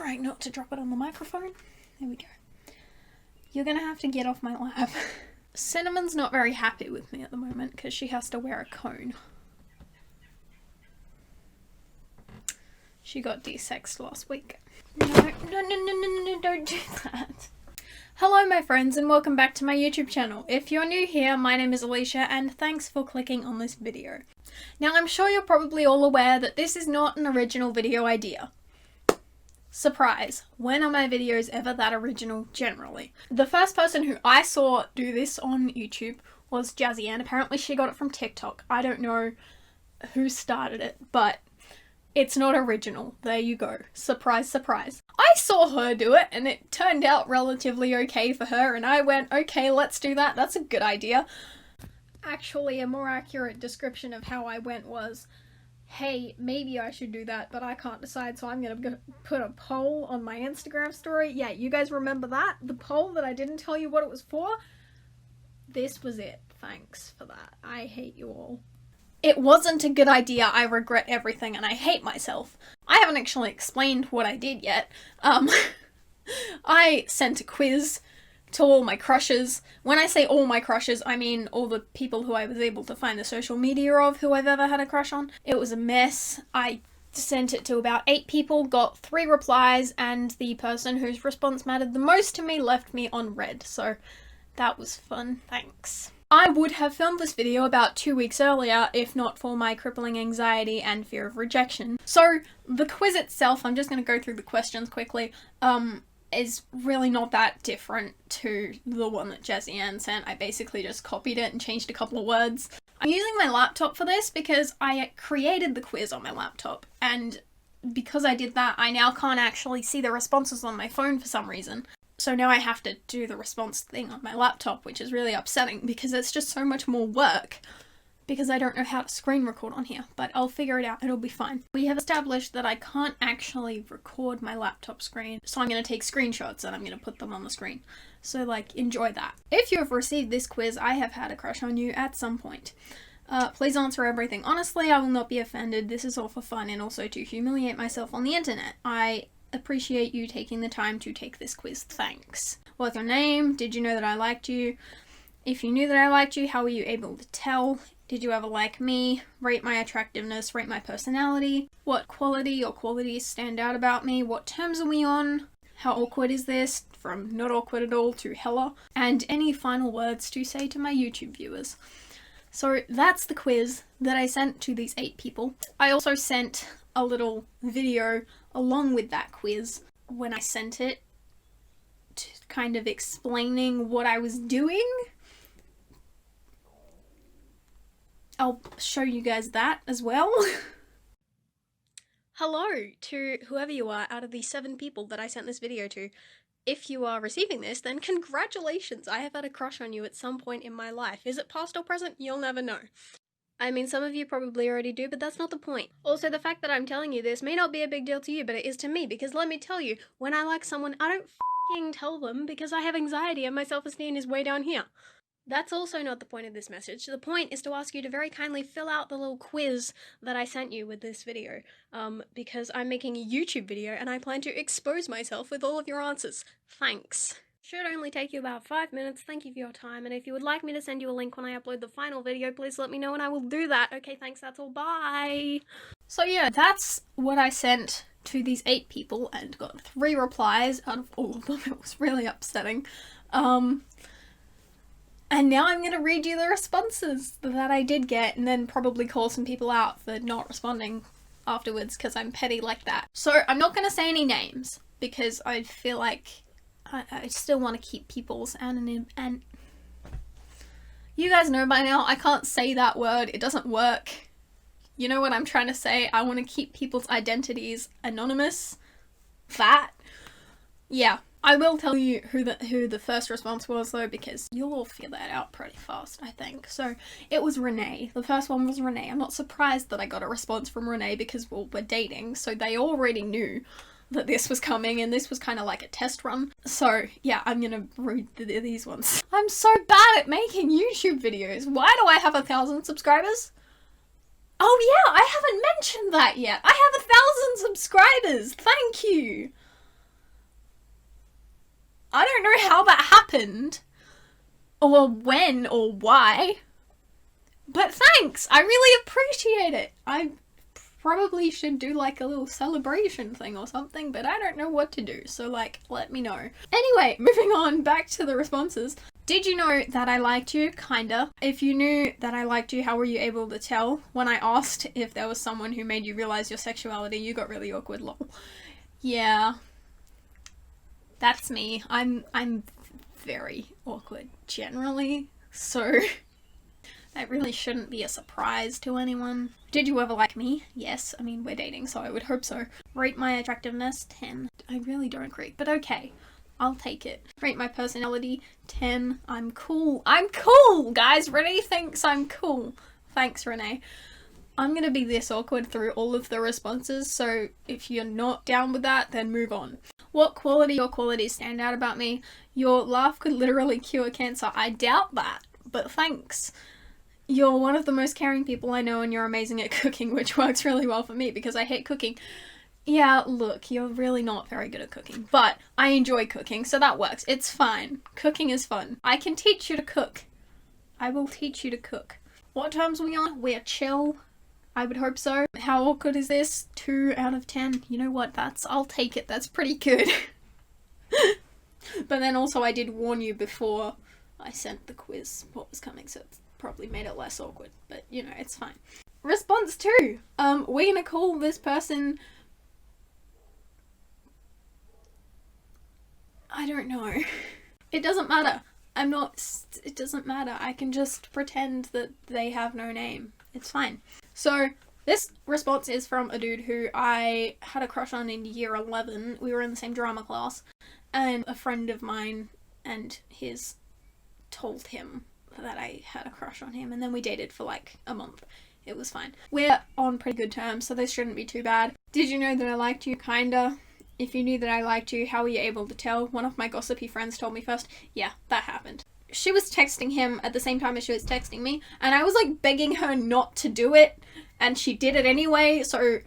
trying not to drop it on the microphone. There we go. You're gonna have to get off my lap. Cinnamon's not very happy with me at the moment because she has to wear a cone. She got de-sexed last week. No, don't do that. Hello my friends and welcome back to my YouTube channel. If you're new here, my name is Alicia and thanks for clicking on this video. Now I'm sure you're probably all aware that this is not an original video idea. Surprise, when are my videos ever that original generally? The first person who I saw do this on YouTube was Jazzy Ann. Apparently she got it from TikTok. I don't know who started it, but it's not original. There you go. Surprise, surprise. I saw her do it and it turned out relatively okay for her and I went, okay, let's do that. That's a good idea. Actually, a more accurate description of how I went was, hey, maybe I should do that, but I can't decide, so I'm gonna put a poll on my Instagram story. Yeah, you guys remember that? The poll that I didn't tell you what it was for? This was it. Thanks for that. I hate you all. It wasn't a good idea, I regret everything, and I hate myself. I haven't actually explained what I did yet. I sent a quiz to all my crushes. When I say all my crushes, I mean all the people who I was able to find the social media of who I've ever had a crush on. It was a mess. I sent it to about 8 people, got 3 replies, and the person whose response mattered the most to me left me on red, so that was fun, thanks. I would have filmed this video about 2 weeks earlier if not for my crippling anxiety and fear of rejection. So the quiz itself, I'm just going to go through the questions quickly, is really not that different to the one that Jazzy Ann sent. I basically just copied it and changed a couple of words. I'm using my laptop for this because I created the quiz on my laptop, and because I did that, I now can't actually see the responses on my phone for some reason. So now I have to do the response thing on my laptop, which is really upsetting because it's just so much more work because I don't know how to screen record on here, but I'll figure it out, it'll be fine. We have established that I can't actually record my laptop screen, so I'm going to take screenshots and I'm going to put them on the screen. So like, enjoy that. If you have received this quiz, I have had a crush on you at some point. Please answer everything honestly, I will not be offended, this is all for fun and also to humiliate myself on the internet. I appreciate you taking the time to take this quiz, thanks. What's your name? Did you know that I liked you? If you knew that I liked you, how were you able to tell? Did you ever like me? Rate my attractiveness, rate my personality. What quality or qualities stand out about me? What terms are we on? How awkward is this? From not awkward at all to hella. And any final words to say to my YouTube viewers. So that's the quiz that I sent to these 8 people. I also sent a little video along with that quiz when I sent it, kind of explaining what I was doing. I'll show you guys that as well. Hello to whoever you are out of the 7 people that I sent this video to. If you are receiving this, then congratulations! I have had a crush on you at some point in my life. Is it past or present? You'll never know. I mean, some of you probably already do, but that's not the point. Also, the fact that I'm telling you this may not be a big deal to you, but it is to me, because let me tell you, when I like someone, I don't f***ing tell them because I have anxiety and my self-esteem is way down here. That's also not the point of this message. The point is to ask you to very kindly fill out the little quiz that I sent you with this video, because I'm making a YouTube video and I plan to expose myself with all of your answers. Thanks. Should only take you about 5 minutes, thank you for your time, and if you would like me to send you a link when I upload the final video, please let me know and I will do that. Okay, thanks, that's all, bye! So yeah, that's what I sent to these 8 people and got 3 replies out of all of them. It was really upsetting. And now I'm going to read you the responses that I did get and then probably call some people out for not responding afterwards because I'm petty like that. So I'm not going to say any names because I feel like I still want to keep people's anonym, and you guys know by now I can't say that word, it doesn't work. You know what I'm trying to say? I want to keep people's identities anonymous. That. Yeah. I will tell you who the first response was though, because you'll all figure that out pretty fast, I think. So it was Renee. The first one was Renee. I'm not surprised that I got a response from Renee because, well, we're dating, so they already knew that this was coming and this was kind of like a test run. So yeah, I'm gonna read these ones. I'm so bad at making YouTube videos. Why do I have 1,000 subscribers? Oh yeah, I haven't mentioned that yet. I have 1,000 subscribers. Thank you. I don't know how that happened, or when, or why, but thanks, I really appreciate it. I probably should do like a little celebration thing or something, but I don't know what to do, so like, let me know. Anyway, moving on back to the responses. Did you know that I liked you? Kinda. If you knew that I liked you, how were you able to tell? When I asked if there was someone who made you realize your sexuality, you got really awkward, lol. Yeah. That's me. I'm very awkward generally, so that really shouldn't be a surprise to anyone. Did you ever like me? Yes. I mean, we're dating, so I would hope so. Rate my attractiveness, 10. I really don't agree, but okay. I'll take it. Rate my personality, 10. I'm cool. I'm cool, guys! Renee thinks I'm cool. Thanks, Renee. I'm gonna be this awkward through all of the responses, so if you're not down with that, then move on. What quality or qualities stand out about me? Your laugh could literally cure cancer. I doubt that, but thanks. You're one of the most caring people I know, and you're amazing at cooking, which works really well for me because I hate cooking. Yeah, look, you're really not very good at cooking, but I enjoy cooking, so that works. It's fine. Cooking is fun. I can teach you to cook. I will teach you to cook. What terms are we on? We're chill. I would hope so. How awkward is this? 2 out of 10. You know what? I'll take it. That's pretty good. But then also I did warn you before I sent the quiz what was coming, so it's probably made it less awkward, but you know, it's fine. Response 2. We're gonna call this person, I don't know. It doesn't matter. It doesn't matter. I can just pretend that they have no name. It's fine. So, this response is from a dude who I had a crush on in year 11. We were in the same drama class, and a friend of mine and his told him that I had a crush on him, and then we dated for like a month. It was fine. We're on pretty good terms, so this shouldn't be too bad. Did you know that I liked you? Kinda. If you knew that I liked you, how were you able to tell? One of my gossipy friends told me first. Yeah, that happened. She was texting him at the same time as she was texting me, and I was like begging her not to do it, and she did it anyway, so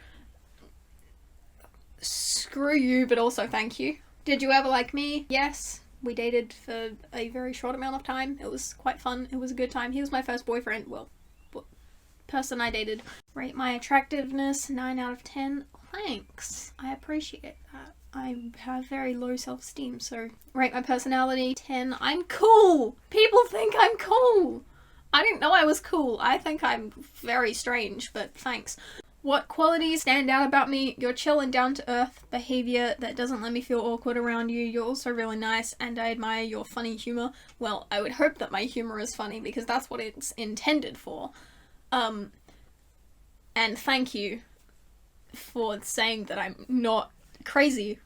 screw you, but also thank you. Did you ever like me? Yes. We dated for a very short amount of time. It was quite fun. It was a good time. He was my first boyfriend. Well, person I dated. Rate my attractiveness, 9 out of 10. Thanks. I appreciate that. I have very low self-esteem, so rate my personality, 10. I'm cool! People think I'm cool! I didn't know I was cool. I think I'm very strange, but thanks. What qualities stand out about me? You're chill and down-to-earth behavior that doesn't let me feel awkward around you. You're also really nice, and I admire your funny humor. Well, I would hope that my humor is funny, because that's what it's intended for. And thank you for saying that I'm not crazy,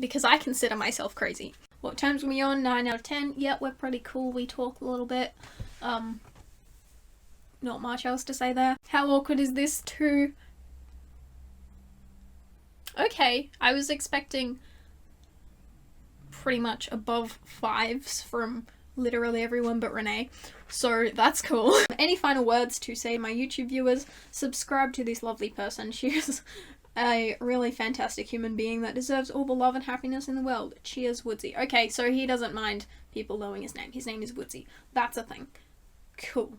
because I consider myself crazy. What terms are we on? 9 out of 10. Yeah, we're pretty cool. We talk a little bit. Not much else to say there. How awkward is this too? Okay, I was expecting pretty much above 5s from literally everyone but Renee, so that's cool. Any final words to say, my YouTube viewers? Subscribe to this lovely person. She is a really fantastic human being that deserves all the love and happiness in the world. Cheers, Woodsy. Okay, so he doesn't mind people knowing his name. His name is Woodsy. That's a thing. Cool.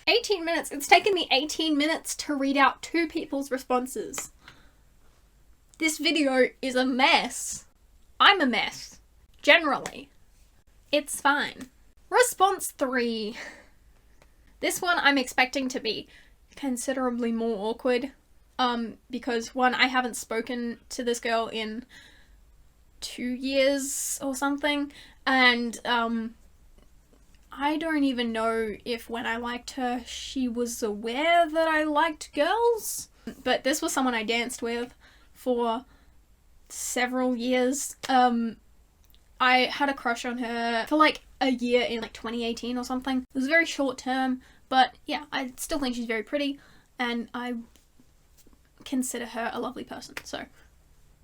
18 minutes. It's taken me 18 minutes to read out 2 people's responses. This video is a mess. I'm a mess. Generally. It's fine. Response 3. This one I'm expecting to be considerably more awkward. Because one, I haven't spoken to this girl in 2 years or something. And, I don't even know if when I liked her, she was aware that I liked girls. But this was someone I danced with for several years. I had a crush on her for like a year in like 2018 or something. It was very short term, but yeah, I still think she's very pretty, and I consider her a lovely person, so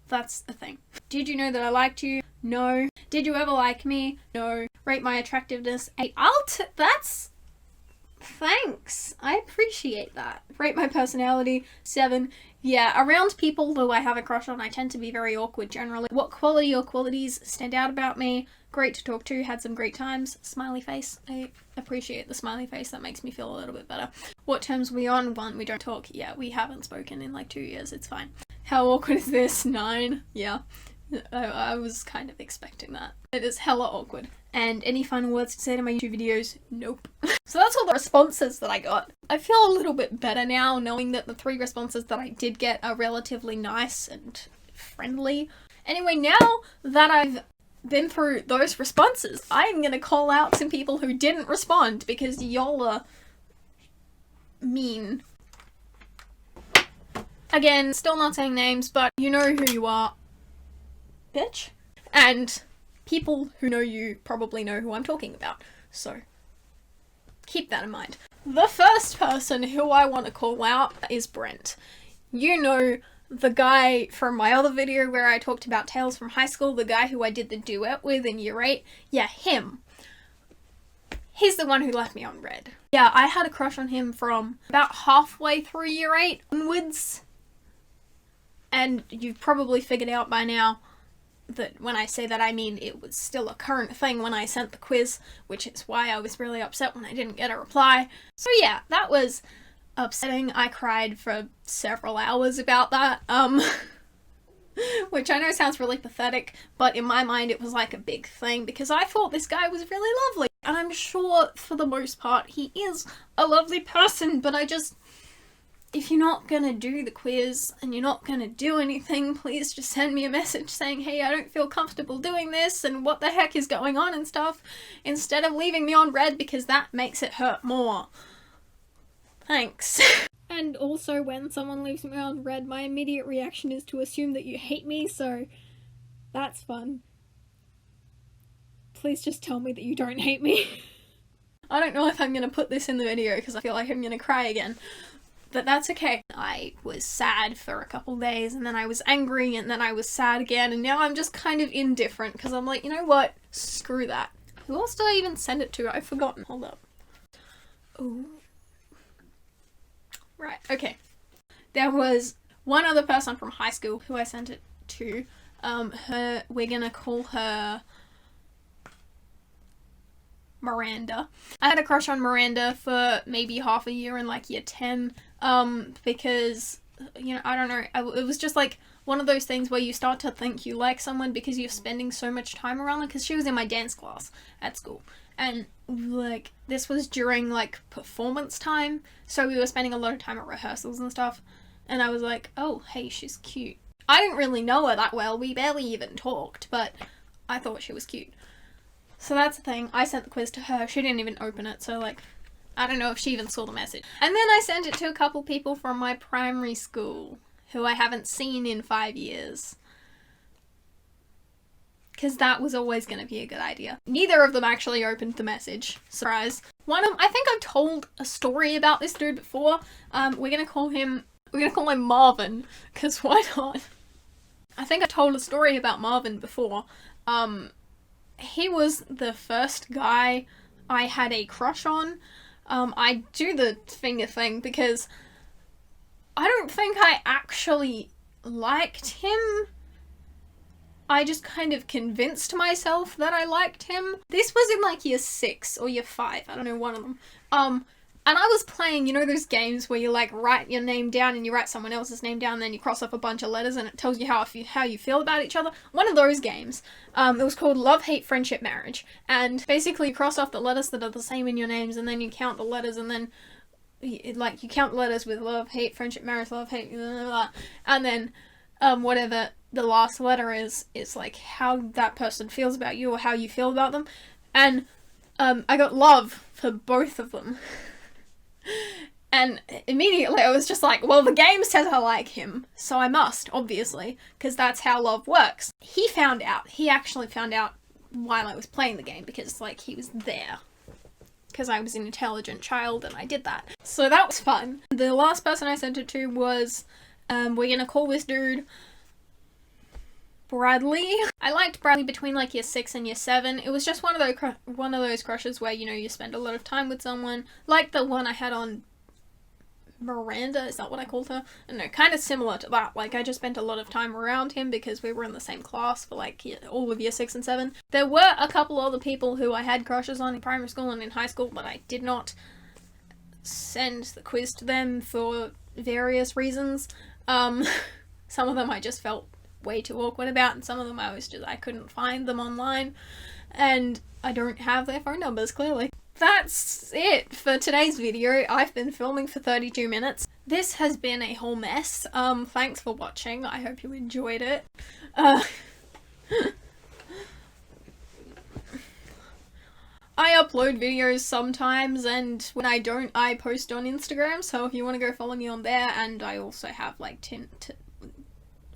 that's a thing. Did you know that I liked you? No. Did you ever like me? No. Rate my attractiveness, 8. That's Thanks. I appreciate that. Rate my personality 7. Yeah, around people who I have a crush on, I tend to be very awkward generally. What quality or qualities stand out about me? Great to talk to, had some great times. Smiley face. I appreciate the smiley face, that makes me feel a little bit better. What terms we on? 1, we don't talk. Yeah, we haven't spoken in like 2 years, it's fine. How awkward is this? 9. Yeah, I was kind of expecting that. It is hella awkward. And any final words to say to my YouTube videos? Nope. So that's all the responses that I got. I feel a little bit better now knowing that the 3 responses that I did get are relatively nice and friendly. Anyway, now that I've been through those responses, I'm gonna call out some people who didn't respond because y'all are mean. Again, still not saying names, but you know who you are, bitch. And people who know you probably know who I'm talking about, so keep that in mind. The first person who I want to call out is Brent. You know, the guy from my other video where I talked about tales from high school, the guy who I did the duet with in year 8, yeah, him. He's the one who left me on red. Yeah, I had a crush on him from about halfway through year 8 onwards, and you've probably figured out by now that when I say that I mean it was still a current thing when I sent the quiz, which is why I was really upset when I didn't get a reply. So yeah, that was upsetting. I cried for several hours about that, which I know sounds really pathetic, but in my mind it was like a big thing because I thought this guy was really lovely. And I'm sure for the most part he is a lovely person, but if you're not gonna do the quiz and you're not gonna do anything, please just send me a message saying, hey, I don't feel comfortable doing this and what the heck is going on and stuff, instead of leaving me on red because that makes it hurt more. Thanks. And also when someone leaves me on red, my immediate reaction is to assume that you hate me, so that's fun. Please just tell me that you don't hate me. I don't know if I'm gonna put this in the video because I feel like I'm gonna cry again. But that's okay. I was sad for a couple days and then I was angry and then I was sad again and now I'm just kind of indifferent because I'm like, you know what? Screw that. Who else did I even send it to? I've forgotten. Hold up. Ooh. Right, okay. There was one other person from high school who I sent it to. We're gonna call her Miranda. I had a crush on Miranda for maybe half a year in like year 10, because, you know, I don't know, it was just like one of those things where you start to think you like someone because you're spending so much time around them, because she was in my dance class at school, and like this was during like performance time, so we were spending a lot of time at rehearsals and stuff, and I was like, oh hey, she's cute. I didn't really know her that well, we barely even talked, but I thought she was cute. So that's the thing, I sent the quiz to her, she didn't even open it, so like, I don't know if she even saw the message. And then I sent it to a couple people from my primary school, who I haven't seen in 5 years. Because that was always going to be a good idea. Neither of them actually opened the message. Surprise. One of them, I think I've told a story about this dude before. We're gonna call him Marvin, because why not? I think I told a story about Marvin before. He was the first guy I had a crush on. I do the finger thing because I don't think I actually liked him. I just kind of convinced myself that I liked him. This was in like year 6 or year 5, I don't know, one of them. And I was playing, you know those games where you like write your name down and you write someone else's name down and then you cross off a bunch of letters and it tells you how you feel about each other? One of those games. It was called Love, Hate, Friendship, Marriage. And basically you cross off the letters that are the same in your names and then you count the letters and then you count letters with love, hate, friendship, marriage, love, hate, blah, blah, blah. And then whatever the last letter is like how that person feels about you or how you feel about them. And I got love for both of them. And immediately I was just like, well, the game says I like him, so I must, obviously, because that's how love works. He found out. He actually found out while I was playing the game, because, like, he was there. Because I was an intelligent child and I did that. So that was fun. The last person I sent it to was, we're gonna call this dude Bradley. I liked Bradley between like year 6 and year 7. It was just one of those crushes where, you know, you spend a lot of time with someone. Like the one I had on Miranda, is that what I called her? I don't know, kind of similar to that. Like, I just spent a lot of time around him because we were in the same class for like all of year 6 and 7. There were a couple other people who I had crushes on in primary school and in high school, but I did not send the quiz to them for various reasons. Some of them I just felt way too awkward about, and some of them I couldn't find them online, and I don't have their phone numbers, clearly. That's it for today's video. I've been filming for 32 minutes. This has been a whole mess. Thanks for watching. I hope you enjoyed it. I upload videos sometimes, and when I don't, I post on Instagram, so if you want to go follow me on there. And I also have like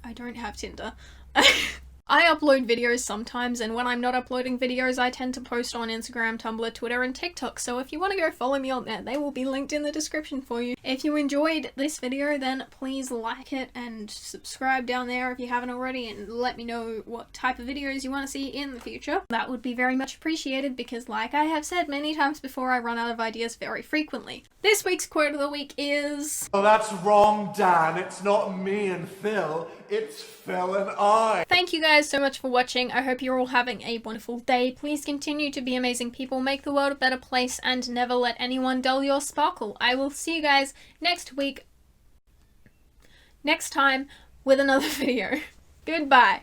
I don't have Tinder. I upload videos sometimes, and when I'm not uploading videos, I tend to post on Instagram, Tumblr, Twitter, and TikTok, so if you want to go follow me on there, they will be linked in the description for you. If you enjoyed this video, then please like it and subscribe down there if you haven't already, and let me know what type of videos you want to see in the future. That would be very much appreciated, because like I have said many times before, I run out of ideas very frequently. This week's quote of the week is... Oh, that's wrong, Dan. It's not me and Phil. It's Phil and I. Thank you guys so much for watching. I hope you're all having a wonderful day. Please continue to be amazing people, make the world a better place, and never let anyone dull your sparkle. I will see you guys next time with another video. Goodbye.